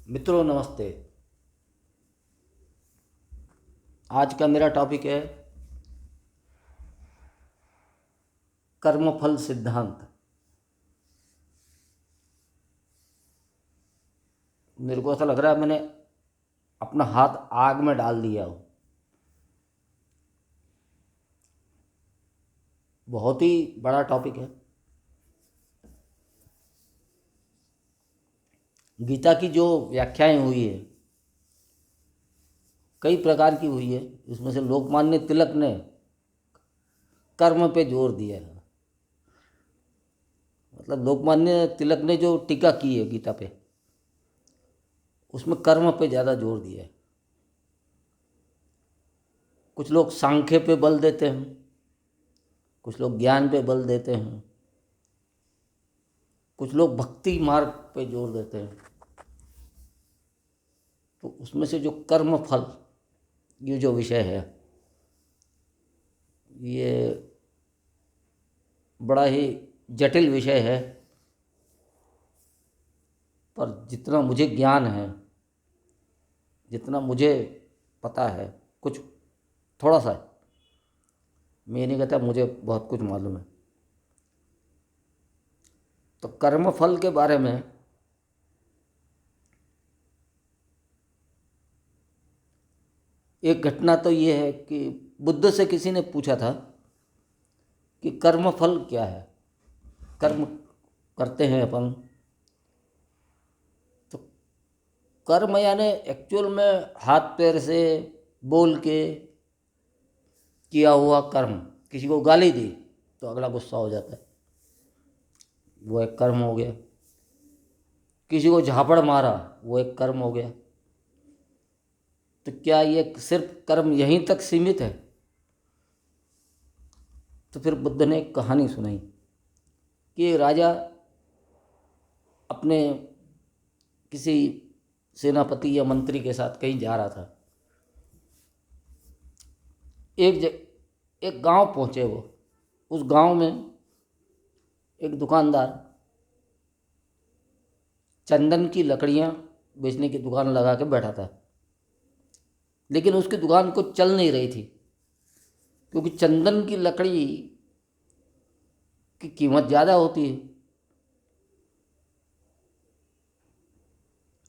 मित्रों नमस्ते। आज का मेरा टॉपिक है कर्मफल सिद्धांत। मेरे को ऐसा लग रहा है मैंने अपना हाथ आग में डाल दिया हो। बहुत ही बड़ा टॉपिक है। गीता की जो व्याख्याएं हुई है कई प्रकार की हुई है। इसमें से लोकमान्य तिलक ने कर्म पे जोर दिया है। मतलब लोकमान्य तिलक ने जो टीका की है गीता पे, उसमें कर्म पे ज़्यादा जोर दिया है। कुछ लोग सांख्य पे बल देते हैं, कुछ लोग ज्ञान पे बल देते हैं, कुछ लोग भक्ति मार्ग पे जोर देते हैं। तो उसमें से जो कर्म फल ये जो विषय है, ये बड़ा ही जटिल विषय है। पर जितना मुझे ज्ञान है, जितना मुझे पता है, कुछ थोड़ा सा है। मैं ये नहीं कहता मुझे बहुत कुछ मालूम है। तो कर्म फल के बारे में एक घटना तो ये है कि बुद्ध से किसी ने पूछा था कि कर्म फल क्या है। कर्म करते हैं अपन, तो कर्म यानी एक्चुअल में हाथ पैर से बोल के किया हुआ कर्म। किसी को गाली दी तो अगला गुस्सा हो जाता है, वो एक कर्म हो गया। किसी को झापड़ मारा, वो एक कर्म हो गया। तो क्या ये सिर्फ कर्म यहीं तक सीमित है? तो फिर बुद्ध ने एक कहानी सुनाई कि एक राजा अपने किसी सेनापति या मंत्री के साथ कहीं जा रहा था। एक गांव पहुंचे वो। उस गांव में एक दुकानदार चंदन की लकड़ियां बेचने की दुकान लगा के बैठा था, लेकिन उसकी दुकान को चल नहीं रही थी, क्योंकि चंदन की लकड़ी की कीमत ज़्यादा होती है।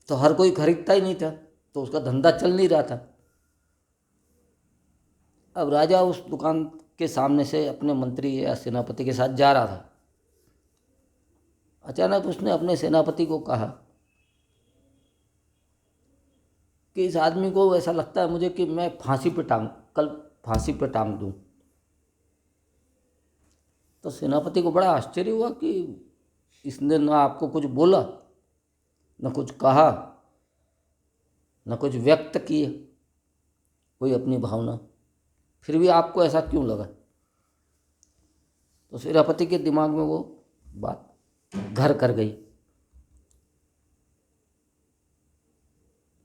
तो हर कोई खरीदता ही नहीं था, तो उसका धंधा चल नहीं रहा था। अब राजा उस दुकान के सामने से अपने मंत्री या सेनापति के साथ जा रहा था। अचानक उसने अपने सेनापति को कहा कि इस आदमी को ऐसा लगता है मुझे कि मैं कल फांसी पे टांग दूं। तो सेनापति को बड़ा आश्चर्य हुआ कि इसने ना आपको कुछ बोला, न कुछ कहा, न कुछ व्यक्त किए कोई अपनी भावना, फिर भी आपको ऐसा क्यों लगा? तो सेनापति के दिमाग में वो बात घर कर गई।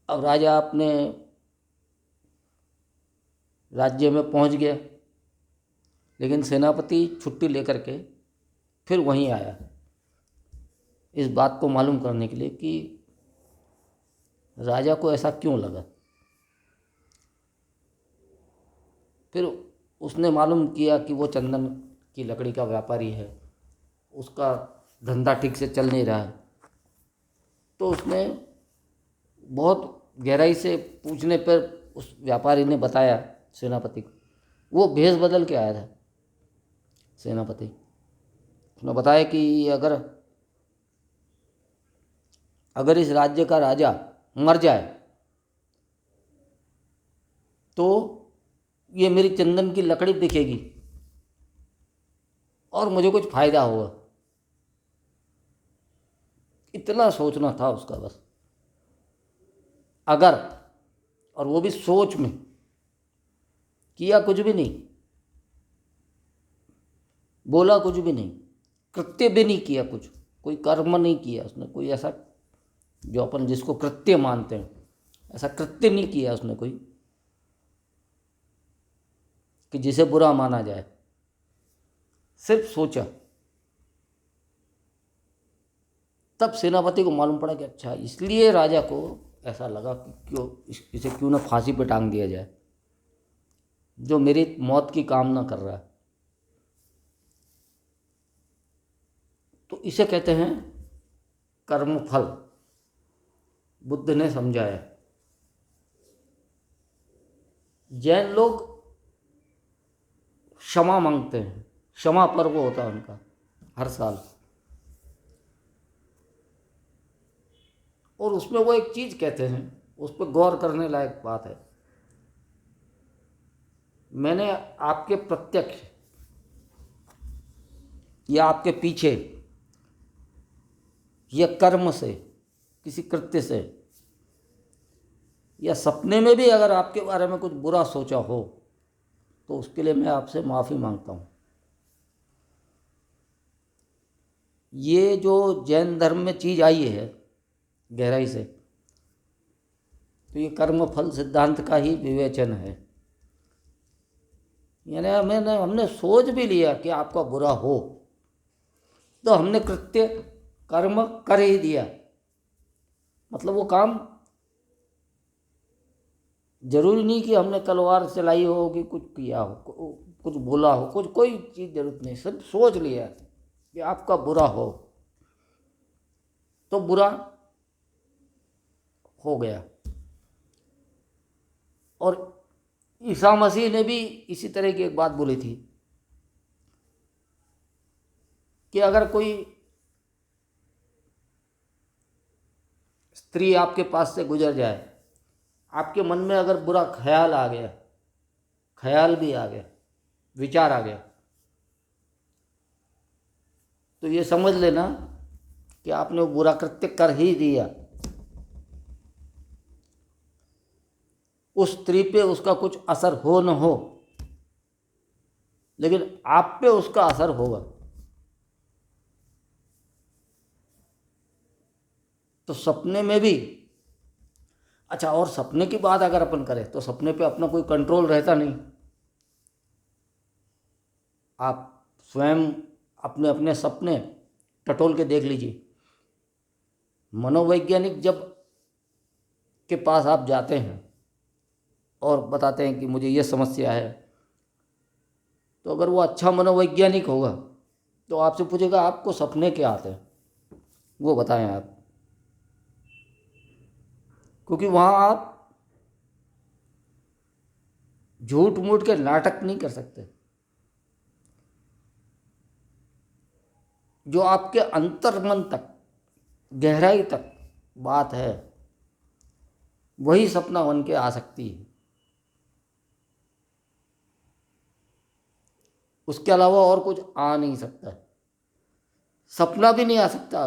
अब राजा अपने राज्य में पहुंच गया, लेकिन सेनापति छुट्टी लेकर के फिर वहीं आया इस बात को मालूम करने के लिए कि राजा को ऐसा क्यों लगा। फिर उसने मालूम किया कि वो चंदन की लकड़ी का व्यापारी है, उसका धंधा ठीक से चल नहीं रहा है। तो उसने बहुत गहराई से पूछने पर उस व्यापारी ने बताया सेनापति को। वो भेष बदल के आया था सेनापति। उसने बताया कि अगर अगर इस राज्य का राजा मर जाए तो ये मेरी चंदन की लकड़ी दिखेगी और मुझे कुछ फायदा होगा। इतना सोचना था उसका बस। अगर, और वो भी सोच में, किया कुछ भी नहीं, बोला कुछ भी नहीं, कृत्य भी नहीं किया, कुछ कोई कर्म नहीं किया उसने, कोई ऐसा जो अपन जिसको कृत्य मानते हैं, ऐसा कृत्य नहीं किया उसने कोई कि जिसे बुरा माना जाए। सिर्फ सोचा तब सेनापति को मालूम पड़ा कि अच्छा इसलिए राजा को ऐसा लगा कि क्यों इसे क्यों ना फांसी पे टांग दिया जाए, जो मेरी मौत की कामना कर रहा है। तो इसे कहते हैं कर्मफल। बुद्ध ने समझाया। जैन लोग क्षमा मांगते हैं, क्षमा पर्व होता है उनका हर साल, और उसमें वो एक चीज कहते हैं, उस पर गौर करने लायक बात है। मैंने आपके प्रत्यक्ष या आपके पीछे या कर्म से, किसी कृत्य से या सपने में भी अगर आपके बारे में कुछ बुरा सोचा हो तो उसके लिए मैं आपसे माफ़ी मांगता हूँ। ये जो जैन धर्म में चीज़ आई है गहराई से, तो ये कर्म फल सिद्धांत का ही विवेचन है। यानी हमने सोच भी लिया कि आपका बुरा हो, तो हमने कृत्य कर्म कर ही दिया। मतलब वो काम जरूरी नहीं कि हमने तलवार चलाई हो कि कुछ किया हो, कुछ बोला हो, कुछ कोई चीज़ जरूरत नहीं, सिर्फ सोच लिया कि आपका बुरा हो तो बुरा हो गया। और ईसा मसीह ने भी इसी तरह की एक बात बोली थी कि अगर कोई स्त्री आपके पास से गुजर जाए, आपके मन में अगर बुरा ख्याल आ गया, ख्याल भी आ गया, विचार आ गया, तो ये समझ लेना कि आपने वो बुरा कृत्य कर ही दिया। उस स्त्री पे उसका कुछ असर हो न हो, लेकिन आप पे उसका असर होगा। तो सपने में भी, अच्छा, और सपने की बात अगर अपन करें तो सपने पे अपना कोई कंट्रोल रहता नहीं। आप स्वयं अपने अपने सपने टटोल के देख लीजिए। मनोवैज्ञानिक जब के पास आप जाते हैं और बताते हैं कि मुझे ये समस्या है, तो अगर वो अच्छा मनोवैज्ञानिक होगा तो आपसे पूछेगा आपको सपने क्या आते हैं, वो बताएं आप, क्योंकि वहाँ आप झूठ मूठ के नाटक नहीं कर सकते। जो आपके अंतर्मन तक, गहराई तक बात है, वही सपना बन के आ सकती है। उसके अलावा और कुछ आ नहीं सकता। सपना भी नहीं आ सकता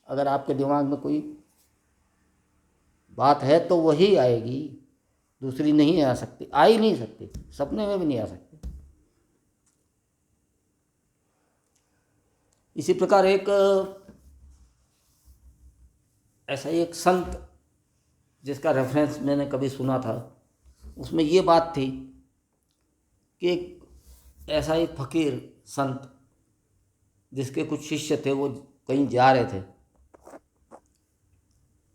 अगर आपके दिमाग में कोई बात है तो वही आएगी, दूसरी नहीं आ सकती, आ ही नहीं सकती, सपने में भी नहीं आ सकती। इसी प्रकार ऐसा एक संत जिसका रेफरेंस मैंने कभी सुना था, उसमें ये बात थी कि एक ऐसा ही फकीर संत जिसके कुछ शिष्य थे, वो कहीं जा रहे थे।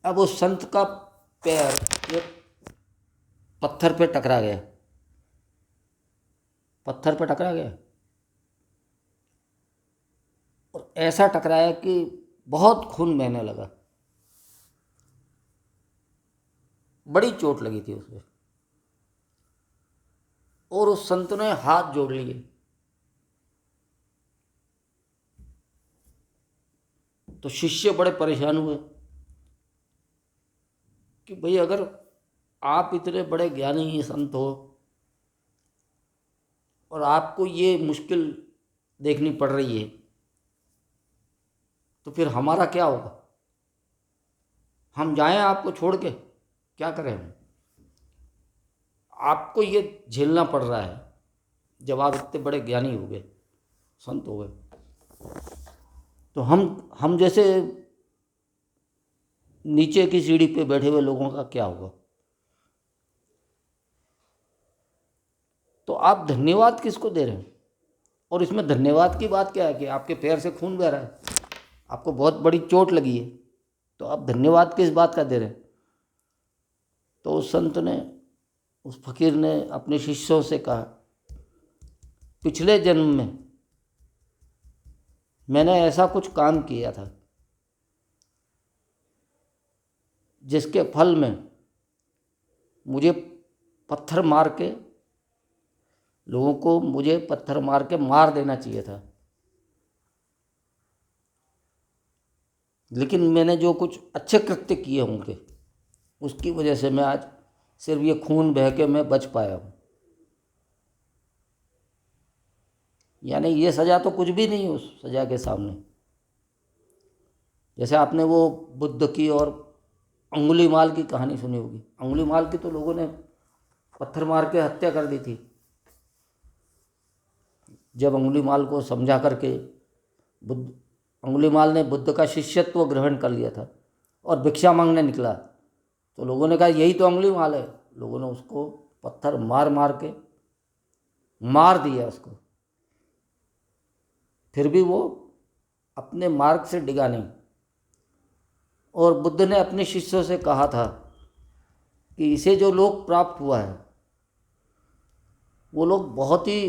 अब उस संत का पैर एक पत्थर पे टकरा गया, पत्थर पे टकरा गया और ऐसा टकराया कि बहुत खून बहने लगा, बड़ी चोट लगी थी उसमें। और उस संत ने हाथ जोड़ लिए। तो शिष्य बड़े परेशान हुए कि भाई अगर आप इतने बड़े ज्ञानी संत हो और आपको ये मुश्किल देखनी पड़ रही है, तो फिर हमारा क्या होगा? हम जाएं आपको छोड़ के, क्या करें हम? आपको ये झेलना पड़ रहा है जब आप इतने बड़े ज्ञानी हो गए, संत हो गए, तो हम जैसे नीचे की सीढ़ी पे बैठे हुए लोगों का क्या होगा? तो आप धन्यवाद किसको दे रहे हैं? और इसमें धन्यवाद की बात क्या है कि आपके पैर से खून बह रहा है, आपको बहुत बड़ी चोट लगी है, तो आप धन्यवाद किस बात का दे रहे हैं? तो उस संत ने, उस फकीर ने अपने शिष्यों से कहा, पिछले जन्म में मैंने ऐसा कुछ काम किया था जिसके फल में मुझे पत्थर मार के, लोगों को मुझे पत्थर मार के मार देना चाहिए था, लेकिन मैंने जो कुछ अच्छे कृत्य किए होंगे उसकी वजह से मैं आज सिर्फ ये खून बह के मैं बच पाया हूँ। यानी ये सज़ा तो कुछ भी नहीं उस सज़ा के सामने। जैसे आपने वो बुद्ध की और अंगुलीमाल की कहानी सुनी होगी। अंगुलीमाल की तो लोगों ने पत्थर मार के हत्या कर दी थी। जब अंगुलीमाल को समझा करके बुद्ध, अंगुलीमाल ने बुद्ध का शिष्यत्व ग्रहण कर लिया था और भिक्षा मांगने निकला, तो लोगों ने कहा यही तो अंगुलीमाल है। लोगों ने उसको पत्थर मार मार के मार दिया उसको, फिर भी वो अपने मार्ग से डिगा नहीं। और बुद्ध ने अपने शिष्यों से कहा था कि इसे जो लोक प्राप्त हुआ है वो लोग बहुत ही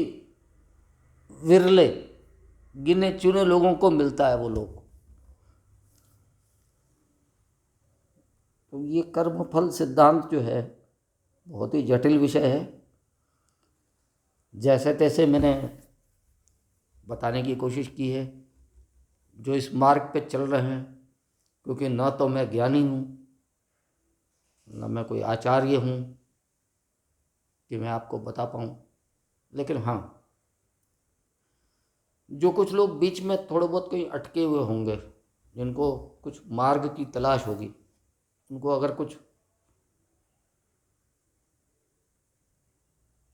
विरले, गिने चुने लोगों को मिलता है वो लोग। तो ये कर्म फल सिद्धांत जो है बहुत ही जटिल विषय है। जैसे तैसे मैंने बताने की कोशिश की है जो इस मार्ग पे चल रहे हैं, क्योंकि न तो मैं ज्ञानी हूँ न मैं कोई आचार्य हूँ कि मैं आपको बता पाऊँ। लेकिन हाँ, जो कुछ लोग बीच में थोड़े बहुत कहीं अटके हुए होंगे, जिनको कुछ मार्ग की तलाश होगी, उनको अगर कुछ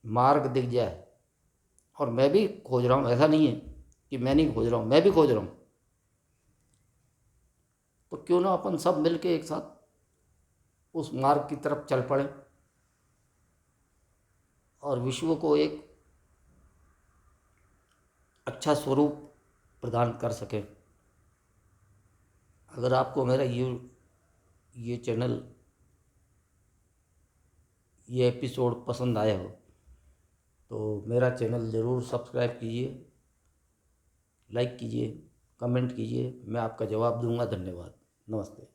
मार्ग दिख जाए, और मैं भी खोज रहा हूँ, ऐसा नहीं है कि मैं नहीं खोज रहा हूँ, मैं भी खोज रहा हूँ, तो क्यों ना अपन सब मिलके एक साथ उस मार्ग की तरफ चल पड़े और विश्व को एक अच्छा स्वरूप प्रदान कर सकें। अगर आपको मेरा ये चैनल, ये एपिसोड पसंद आया हो तो मेरा चैनल ज़रूर सब्सक्राइब कीजिए, लाइक कीजिए, कमेंट कीजिए। मैं आपका जवाब दूंगा। धन्यवाद। नमस्ते।